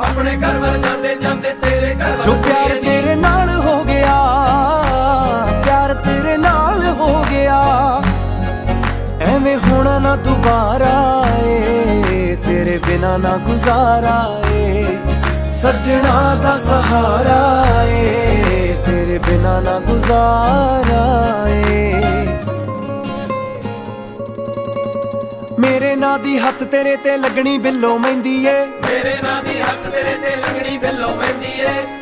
अपने घर वाल जाते जाते तेरे घर जो प्यार तेरे नाल हो गया, प्यार तेरे नाल हो गया, एवें होना ना दोबारा ए, तेरे बिना ना गुजारा ए, सजना दा सहारा ए, तेरे बिना ना गुजारा ए। मेरे नां दी हत्थ तेरे ते लगनी बिल्लो मेहंदी ए, मेरे नां दी हत्थ तेरे ते लगनी बिल्लो मेहंदी ए।